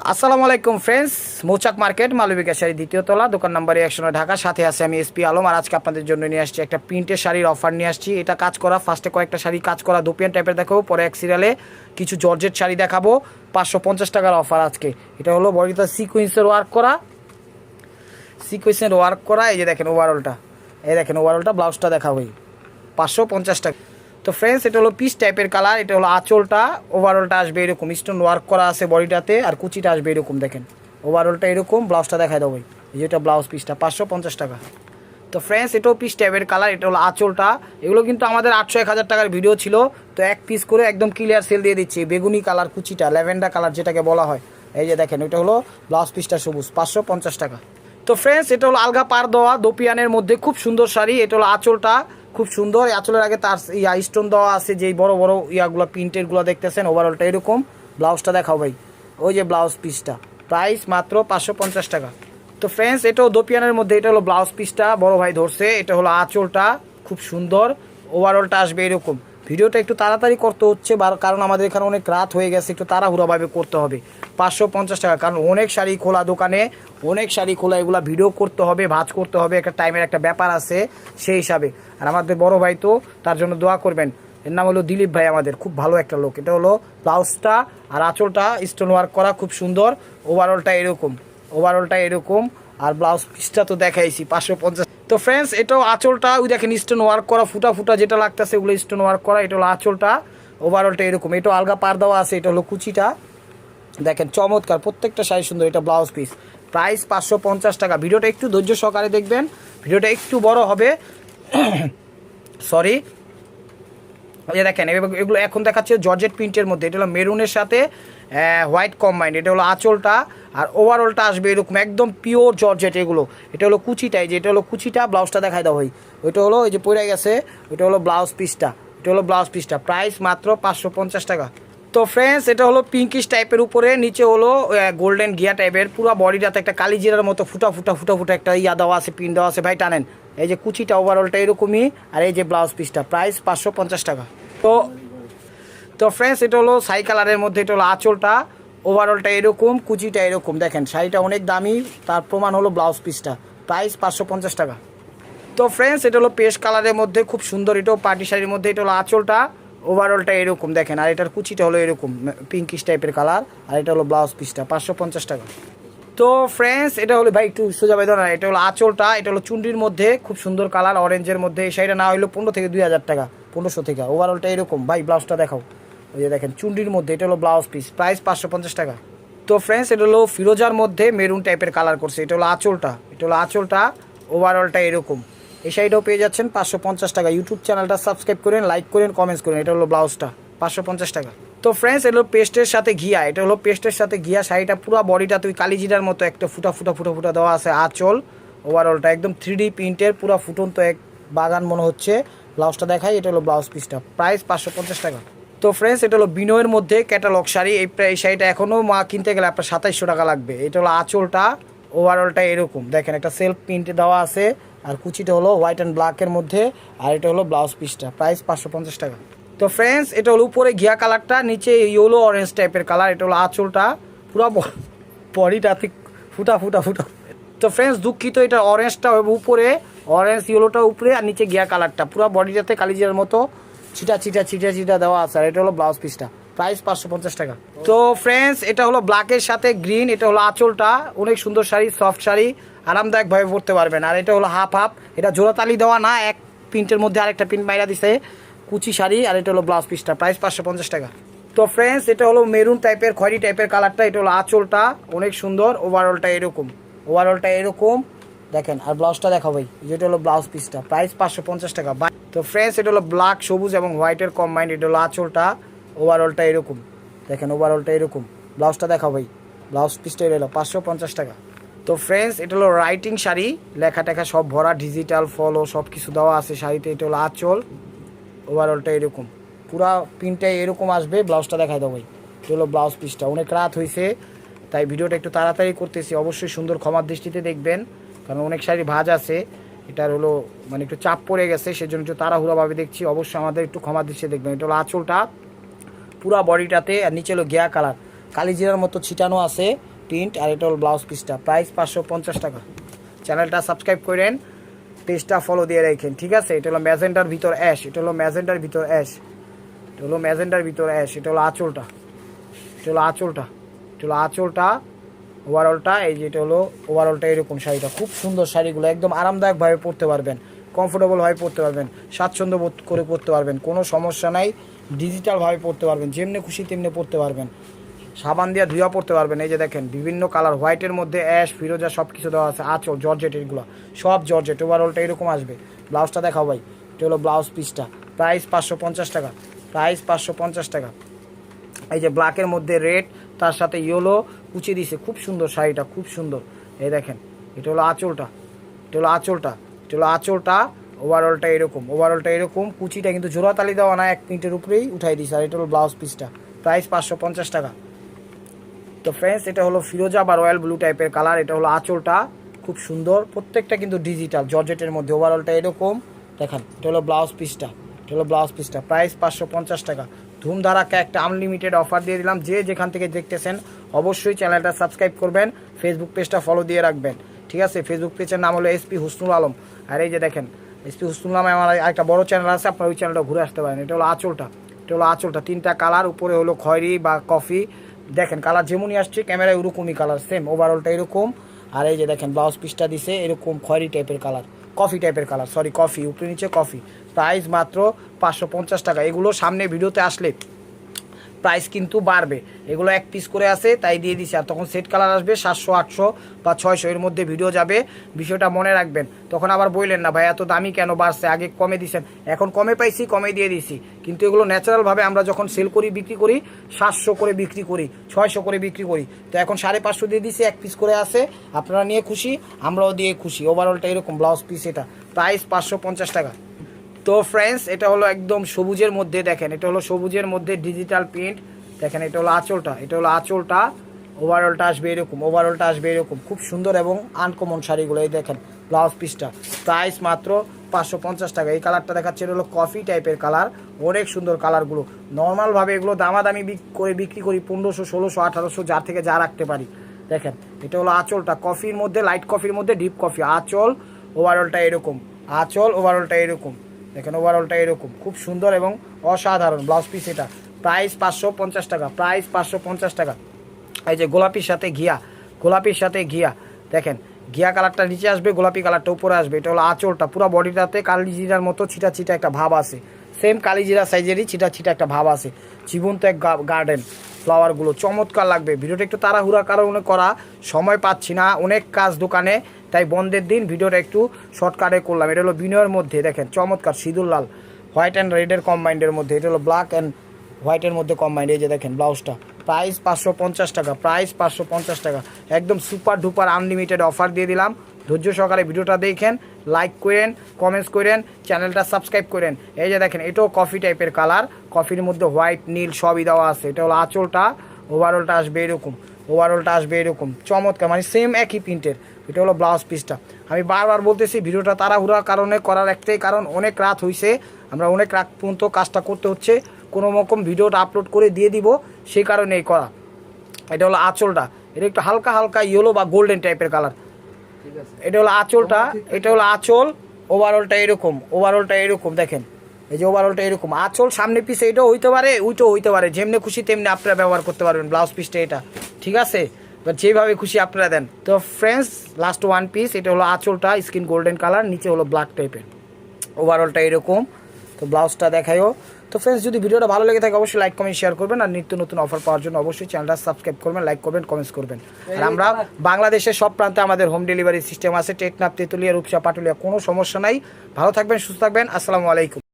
আসসালামু আলাইকুম ফ্রেন্ডস, মৌচাক মার্কেট মালবিকা শাড়ি দ্বিতীয় তলা, দোকান নাম্বার 109 ঢাকা। সাথে আছে আমি এসপি আলম। আর আজকে আপনাদের জন্য নিয়ে আসছি একটা প্রিন্টের শাড়ির অফার নিয়ে আসছি। এটা কাজ করা, ফার্স্টে কয়েকটা শাড়ি কাজ করা দোপিয়ান টাইপের দেখাবো, পরে এক সিরিয়ালে কিছু জর্জেট শাড়ি দেখাবো। 550 টাকার অফার আজকে। এটা হলো বডিটা সিকোয়েন্সের ওয়ার্ক করা। এই যে দেখেন ওভারঅলটা, এই দেখেন ওভারঅলটা, ব্লাউজটা দেখাবোই 550 টাকা। তো ফ্রেন্ডস, এটা হলো পিস টাইপের কালার। এটা হলো আঁচলটা, ওভারঅলটা আসবে এরকম, স্টোন ওয়ার্ক করা আছে বডিটাতে, আর কুচিটা আসবে এরকম। দেখেন ওভারঅলটা এরকম, ব্লাউজটা দেখায় দেবো। যেটা ব্লাউজ পিসটা 550 টাকা। তো ফ্রেন্ডস, এটাও পিস টাইপের কালার। এটা হলো আঁচলটা। এগুলো কিন্তু আমাদের 800-1000 টাকার ভিডিও ছিল, তো এক পিস করে একদম ক্লিয়ার সেল দিয়ে দিচ্ছি। বেগুনি কালার কুচিটা, ল্যাভেন্ডার কালার যেটাকে বলা হয়। এই যে দেখেন, এটা হলো ব্লাউজ পিসটা সবুজ, 550 টাকা। তো ফ্রেন্ডস, এটা হলো আলগা পার দেওয়া দোপিয়ানের মধ্যে খুব সুন্দর শাড়ি। এটা হলো আঁচলটা, খুব সুন্দর। আঁচলের আগে তার স্টোন দেওয়া আছে, যেই বড় বড় ইয়াগুলো প্রিন্টেরগুলো দেখতেছেন। ওভারঅলটা এরকম, ব্লাউজটা দেখাও ভাই। ওই যে ব্লাউজ পিসটা, প্রাইস মাত্র 550 টাকা। তো ফ্রেন্ডস, এটাও দোপিয়ানের মধ্যে। এটা হলো ব্লাউজ পিসটা, বড় ভাই ধরছে। এটা হলো আঁচলটা, খুব সুন্দর। ওভারঅলটা আসবে এরকম। ভিডিওটা একটু তাড়াতাড়ি করতে হচ্ছে, কারণ আমাদের এখানে অনেক রাত হয়ে গেছে, একটু তাড়াহুড়াভাবে করতে হবে। 550 টাকা, কারণ অনেক শাড়ি খোলা দোকানে, অনেক শাড়ি খোলা, এগুলো ভিডিও করতে হবে, ভাঁজ করতে হবে, একটা টাইমের একটা ব্যাপার আছে সেই হিসাবে। আর আমাদের বড় ভাই, তো তার জন্য দোয়া করবেন। এর নাম হলো দিলীপ ভাই, আমাদের খুব ভালো একটা লোক। এটা হলো ব্লাউজটা, আর আঁচলটা স্টোন ওয়ার্ক করা, খুব সুন্দর। ওভারঅলটা এরকম, আর ব্লাউজ পিসটা তো দেখাইছি 550। তো ফ্রেন্ডস, এটাও আঁচলটা, ওই দেখেন স্টোন ওয়ার্ক করা, ফুটা ফুটা যেটা লাগতেছে ওগুলো স্টোন ওয়ার্ক করা। এটা হলো আঁচলটা, ওভারঅলটা এরকম। এটাও আলগা পার দেওয়া আছে। এটা হলো কুচিটা, দেখেন চমৎকার, প্রত্যেকটা শাড়ি সুন্দর। এটা ব্লাউজ পিস, প্রাইস 550 টাকা। ভিডিওটা একটু ধৈর্য সহকারে দেখবেন, ভিডিওটা একটু বড় হবে, সরি। এই দেখেন, এগুলো এখন দেখাচ্ছে জর্জেট প্রিন্টের মধ্যে। এটা হলো মেরুনের সাথে হোয়াইট কম্বাইন্ড। এটা হলো আঁচলটা, আর ওভারঅলটা আসবে এরকম, একদম পিওর জর্জেট এগুলো। এটা হলো কুচিটাই, যে এটা হলো কুচিটা, ব্লাউজটা দেখাই দাও ভাই। ওইটা হলো এই যে পরে গেছে, ওইটা হলো ব্লাউজ পিসটা, প্রাইস মাত্র 550 টাকা। তো ফ্রেন্ডস, এটা হলো পিঙ্কিশ টাইপের উপরে, নিচে হলো গোল্ডেন গিয়া টাইপের। পুরো বডিটাতে একটা কালিজিরার মতো ফুটা ফুটা একটা দেওয়া আছে, পিন দেওয়া আছে ভাই, টানেন। এই যে কুচিটা, ওভারঅলটা এরকমই, আর এই যে ব্লাউজ পিসটা, প্রাইস 550 টাকা। তো তো ফ্রেন্ডস, এটা হলো সাই কালারের মধ্যে। এটা হলো আঁচলটা, ওভারঅলটা এরকম, কুচিটা এরকম। দেখেন শাড়িটা অনেক দামি, তার প্রমাণ হলো ব্লাউজ পিসটা, প্রাইস 550 টাকা। তো ফ্রেন্ডস, এটা হলো পেস্ট কালারের মধ্যে, খুব সুন্দর। এটাও পার্টি শাড়ির মধ্যে। এটা হলো আঁচলটা, ওভারঅলটা এরকম দেখেন, আর এটার কুচিটা হলো এরকম পিঙ্কিশ টাইপের কালার, আর এটা হলো ব্লাউজ পিসটা, 550 টাকা। তো ফ্রেন্ডস, এটা হলো ভাই একটু সোজা বেঁধো না। এটা হলো আঁচলটা, এটা হলো চুন্ডির মধ্যে, খুব সুন্দর কালার, অরেঞ্জের মধ্যে। এই শাড়িটা না হলো 15 থেকে 2000 টাকা, 1500 থেকে। ওভারঅলটা এরকম ভাই, ব্লাউজটা দেখাও। ওই যে দেখেন চুন্ডির মধ্যে, এটা হলো ব্লাউজ পিস, প্রাইস 550 টাকা। তো ফ্রেন্ডস, এটা হলো ফিরোজার মধ্যে মেরুন টাইপের কালার করছে। এটা হলো আঁচলটা, ওভারঅলটা এরকম। এই শাড়িটাও পেয়ে যাচ্ছেন 550 টাকা। ইউটিউব চ্যানেলটা সাবস্ক্রাইব করেন, লাইক করেন, কমেন্টস করেন। এটা হলো ব্লাউজটা, 550 টাকা। তো ফ্রেন্ডস, এটা হলো পেস্টের সাথে ঘিয়া। এটা হলো পেস্টের সাথে ঘিয়া শাড়িটা, পুরো বডিটা তুই কালিজিরার মতো একটা ফুটা ফুটা দেওয়া আছে। আঁচল, ওভারঅলটা একদম 3D প্রিন্টের, পুরো ফুটন্ত এক বাগান মনে হচ্ছে। ব্লাউজটা দেখাই, এটা হলো ব্লাউজ পিসটা, প্রাইস 550 টাকা। তো ফ্রেন্ডস, এটা হলো বিনয়ের মধ্যে ক্যাটালগ শাড়ি। এই শাড়িটা এখনও কিনতে গেলে আপনার 2700 টাকা লাগবে। এটা হলো আঁচলটা, ওভারঅলটা এরকম। দেখেন একটা সেলফ প্রিন্টে দেওয়া আছে, আর কুচিটা হলো হোয়াইট অ্যান্ড ব্ল্যাকের মধ্যে, আর এটা হলো ব্লাউজ পিসটা, প্রাইস 550 টাকা। তো ফ্রেন্ডস, এটা হলো উপরে ঘিয়া কালারটা, নিচে ইয়েলো অরেঞ্জ টাইপের কালার। এটা হলো আঁচলটা, পুরো বডিটাতে ফুটা। তো ফ্রেন্ডস, দুঃখিত, এটা অরেঞ্জটা উপরে, অরেঞ্জ ইয়েলোটা উপরে, আর নিচে ঘিয়া কালারটা, পুরো বডিটাতে কালিজিরার মতো ছিটা দেওয়া আছে। আর এটা হলো ব্লাউজ পিসটা, প্রাইস 550 টাকা। তো ফ্রেন্ডস, এটা হলো ব্ল্যাকের সাথে গ্রিন। এটা হলো আঁচলটা, অনেক সুন্দর শাড়ি, সফট শাড়ি, আরামদায়কভাবে পরতে পারবেন। আর এটা হলো হাফ, এটা জোড়াতালি দেওয়া না, এক প্রিন্টের মধ্যে আরেকটা প্রিন্ট মাইরা দিছে, কুচি শাড়ি। আর এটা হলো ব্লাউজ পিসটা, প্রাইস 550 টাকা। তো ফ্রেন্ডস, এটা হলো মেরুন টাইপের, খয়েরি টাইপের কালারটা। এটা হলো আঁচলটা, অনেক সুন্দর। ওভারঅলটা এরকম দেখেন, আর ব্লাউজটা দেখাও ভাই। যেটা হলো ব্লাউজ পিসটা, প্রাইস 550 টাকা। তো ফ্রেন্ডস, এটা হলো ব্ল্যাক, সবুজ এবং হোয়াইটের কম্বাইন্ড। এটা হলো আঁচলটা, ওভারঅলটা এরকম দেখেন, ওভারঅলটা এরকম। ব্লাউজটা দেখাও ভাই, ব্লাউজ পিসটা এলো 550 টাকা। তো ফ্রেন্ডস, এটা হলো রাইটিং শাড়ি, লেখা টেখা সব ভরা, ডিজিটাল ফলো সব কিছু দেওয়া আছে শাড়িতে। এটা হলো আঁচল, ওভারঅলটা এরকম, পুরা প্রিন্টটাই এরকম আসবে। ব্লাউজটা দেখাই দাও ভাই। এটা হলো ব্লাউজ পিসটা। অনেক রাত হয়েছে, তাই ভিডিওটা একটু তাড়াতাড়ি করতেছি। অবশ্যই সুন্দর ক্ষমার দৃষ্টিতে দেখবেন, কারণ অনেক শাড়ি ভাঁজ আছে। এটার হলো মানে একটু চাপ পড়ে গেছে, সেজন্য একটু তাড়াহুড়াভাবে দেখছি। অবশ্যই আমাদের একটু ক্ষমার দৃষ্টিতে দেখবেন। এটা হলো আঁচলটা, পুরা বডিটাতে, আর নিচে হলো গিয়া কালার, কালিজিরার মতো ছিটানো আছে প্রিন্ট। আর এটা হলো ব্লাউজ পিসটা, প্রাইস 550 টাকা। চ্যানেলটা সাবস্ক্রাইব করেন, পেজটা ফলো দিয়ে রাখেন, ঠিক আছে। এটা হলো ম্যাজেন্ডার ভিতর অ্যাশ, এটা হলো ম্যাজেন্ডার ভিতর অ্যাশ, এটা হলো ম্যাজেন্ডার ভিতর অ্যাশ। এটা হলো আঁচলটা, এটা হলো আঁচলটা, এটা হলো আঁচলটা, ওভারঅলটা এই যে এটা হলো ওভারঅলটা। এরকম শাড়িটা খুব সুন্দর, শাড়িগুলো একদম আরামদায়কভাবে পরতে পারবেন, কমফোর্টেবলভাবে পরতে পারবেন, স্বাচ্ছন্দ্য বোধ করে পরতে পারবেন, কোনো সমস্যা নাই। ডিজিটালভাবে পরতে পারবেন, যেমনি খুশি তেমনি পরতে পারবেন, সাবান দিয়ে ধুয়া পরতে পারবেন। এই যে দেখেন বিভিন্ন কালার, হোয়াইটের মধ্যে অ্যাশ, ফিরোজা সব কিছু দেওয়া আছে। আঁচল জর্জেট, এগুলো সব জর্জেট। ওভারঅলটা এরকম আসবে। ব্লাউজটা দেখাও ভাই, এটা হলো ব্লাউজ পিসটা, প্রাইস 550 টাকা, প্রাইস 550 টাকা। এই যে ব্ল্যাকের মধ্যে রেড, তার সাথে ইয়েলো কুচি দিছে, খুব সুন্দর শাড়িটা, খুব সুন্দর। এই দেখেন এটা হলো আঁচলটা, এটা হলো আঁচলটা, এটা হলো আঁচলটা। ওভারঅলটা এরকম, ওভারঅলটা এরকম, কুচিটা কিন্তু জোড়াতালি দেওয়া না, 1 মিনিটের উপরেই উঠাই দিছে। আর এটা হলো ব্লাউজ পিসটা, প্রাইস 550 টাকা। তো ফ্রেন্ডস এটা হলো ফিরোজা বা রয়্যাল ব্লু টাইপের কালার। এটা হলো আঁচলটা, খুব সুন্দর, প্রত্যেকটা কিন্তু ডিজিটাল জর্জেটের মধ্যে। ওভারঅলটা এরকম দেখেন। এটা হলো ব্লাউজ পিসটা, এটা হলো ব্লাউজ পিসটা, প্রাইস 550 টাকা। ধুমধারাকে একটা আনলিমিটেড অফার দিয়ে দিলাম। যে যেখান থেকে দেখতেছেন অবশ্যই চ্যানেলটা সাবস্ক্রাইব করবেন, ফেসবুক পেজটা ফলো দিয়ে রাখবেন, ঠিক আছে। ফেসবুক পেজের নাম হলো এসপি হুসনুল আলম। আর এই যে দেখেন এসপি হুসনুল আলম, আমার একটা বড় চ্যানেল আছে, আপনার ওই চ্যানেলটা ঘুরে আসতে পারেন। এটা হলো আঁচলটা, এটা হলো আঁচলটা, 3টা কালার, উপরে হলো খয়েরি বা কফি। দেখেন কালার যেমনই আসছে ক্যামেরায় ওরকমই কালার, সেম। ওভারঅলটা এরকম। আর এই যে দেখেন ব্লাউজ পিসটা দিছে এরকম খয়েরি টাইপের কালার, কফি টাইপের কালার, সরি কফি, উপরে নিচে কফি। প্রাইস মাত্র 550 টাকা। এগুলো সামনে ভিডিওতে আসলে প্রাইস কিন্তু বাড়বে, এগুলো 1 পিস করে আছে তাই দিয়ে দিছি। আর তখন সেট কালার আসবে 700, 800 বা 600 এর মধ্যে ভিডিও যাবে, বিষয়টা মনে রাখবেন। তখন আবার বললেন না ভাই এত দামি কেন বাড়ছে, আগে কমে দিছেন, এখন কমে পাইছি কমে দিয়ে দিছি। কিন্তু এগুলো ন্যাচারালভাবে আমরা যখন সেল করি, বিক্রি করি 700 করে বিক্রি করি, 600 করে বিক্রি করি। তো এখন 550 দিয়ে দিছি, 1 পিস করে আছে, আপনারা নিয়ে খুশি, আমরাও দিয়ে খুশি। ওভারঅলটা এরকম ব্লাউজ পিস, এটা প্রাইস 550 টাকা। তো ফ্রেন্ডস এটা হলো একদম সবুজের মধ্যে, দেখেন এটা হলো সবুজের মধ্যে ডিজিটাল প্রিন্ট। দেখেন এটা হলো আঁচলটা, এটা হলো আঁচলটা। ওভারঅলটা আসবে এরকম, ওভারঅলটা আসবে এরকম, খুব সুন্দর এবং আনকমন শাড়িগুলো। এই দেখেন ব্লাউজ পিসটা, প্রাইস মাত্র 550 টাকা। এই কালারটা দেখাচ্ছে, এটা হলো কফি টাইপের কালার, অনেক সুন্দর কালারগুলো। নর্মালভাবে এগুলো দামাদামি করে বিক্রি করি 1500, 1600, 1800, যার থেকে যা রাখতে পারি। দেখেন এটা হলো আঁচলটা, কফির মধ্যে, লাইট কফির মধ্যে ডিপ কফি। আঁচল, ওভারঅলটা এরকম, আঁচল, ওভারঅলটা এরকম। দেখেন ওভারঅলটা এরকম, খুব সুন্দর এবং অসাধারণ ব্লাউজ পিস। এটা প্রাইস 550 টাকা, প্রাইস 550 টাকা। এই যে গোলাপির সাথে ঘিয়া, গোলাপির সাথে ঘিয়া, দেখেন ঘিয়া কালারটা নিচে আসবে, গোলাপি কালারটা উপরে আসবে। এটা হলো আঁচলটা, পুরো বডিটাতে কালিজিরার মতো ছিটা ছিটা একটা ভাব আছে, সেম কালিজিরা সাইজেরই ছিটা ছিটা একটা ভাব আছে। জীবন্ত এক গার্ডেন, ফ্লাওয়ারগুলো চমৎকার লাগবে। ভিডিওটা একটু তাড়াহুড়া কারণে করা, সময় পাচ্ছি না, অনেক কাজ দোকানে, তাই বন্ধের দিন ভিডিওটা একটু শর্টকাটে করলাম। এটা হলো বিনয়ের মধ্যে, দেখেন চমৎকার সিঁদুর লাল, হোয়াইট অ্যান্ড রেডের কম্বাইন্ডের মধ্যে। এটা হলো ব্ল্যাক অ্যান্ড হোয়াইটের মধ্যে কম্বাইন্ড। এই যে দেখেন ব্লাউজটা, প্রাইস 550 টাকা, প্রাইস 550 টাকা। একদম সুপার ডুপার আনলিমিটেড অফার দিয়ে দিলাম। ধৈর্য সহকারে ভিডিওটা দেখেন, লাইক করেন, কমেন্টস করেন, চ্যানেলটা সাবস্ক্রাইব করেন। এই যে দেখেন এটাও কফি টাইপের কালার, কফির মধ্যে হোয়াইট নীল সবই দেওয়া আছে। এটা হলো আঁচলটা, ওভারঅলটা আসবে এরকম, ওভারঅলটা আসবে এরকম চমৎকার, মানে সেম একই প্রিন্টের। এটা হলো ব্লাউজ পিসটা। আমি বারবার বলতেছি ভিডিওটা তাড়াহুড়ার কারণে করার একটাই কারণ, অনেক রাত হয়েছে, আমরা অনেক রাত পর্যন্ত কাজটা করতে হচ্ছে, কোনো রকম ভিডিওটা আপলোড করে দিয়ে দিব, সেই কারণেই করা। এটা হলো আঁচলটা, এটা একটু হালকা হালকা ইয়েলো বা গোল্ডেন টাইপের কালার। এটা হলো আঁচলটা, এটা হলো আঁচল, ওভারঅলটা এরকম, ওভারঅলটা এরকম। দেখেন এই যে ওভারঅলটা এরকম, আঁচল সামনে পিসে এটাও হইতে পারে, ওইটাও হইতে পারে, যেমনি খুশি তেমনি আপনারা ব্যবহার করতে পারবেন ব্লাউজ পিসটা এটা, ঠিক আছে। এবার যেভাবে খুশি আপনারা দেন। তো ফ্রেন্ডস লাস্ট 1 পিস, এটা হলো আঁচলটা স্কিন গোল্ডেন কালার, নিচে হলো ব্ল্যাক টাইপের, ওভারঅলটা এরকম। তো ব্লাউজটা দেখায়ও। তো ফ্রেন্ডস যদি ভিডিওটা ভালো লেগে থাকে অবশ্যই লাইক কমেন্ট শেয়ার করবেন, আর নিত্য নতুন অফার পাওয়ার জন্য অবশ্যই চ্যানেলটা সাবস্ক্রাইব করবেন, লাইক করবেন, কমেন্টস করবেন। আর আমরা বাংলাদেশের সব প্রান্তে আমাদের হোম ডেলিভারি সিস্টেম আছে, টেকনাফ, তেতুলিয়া, রূপসা, পাটুলিয়া, কোনো সমস্যা নাই। ভালো থাকবেন, সুস্থ থাকবেন, আসসালামু আলাইকুম।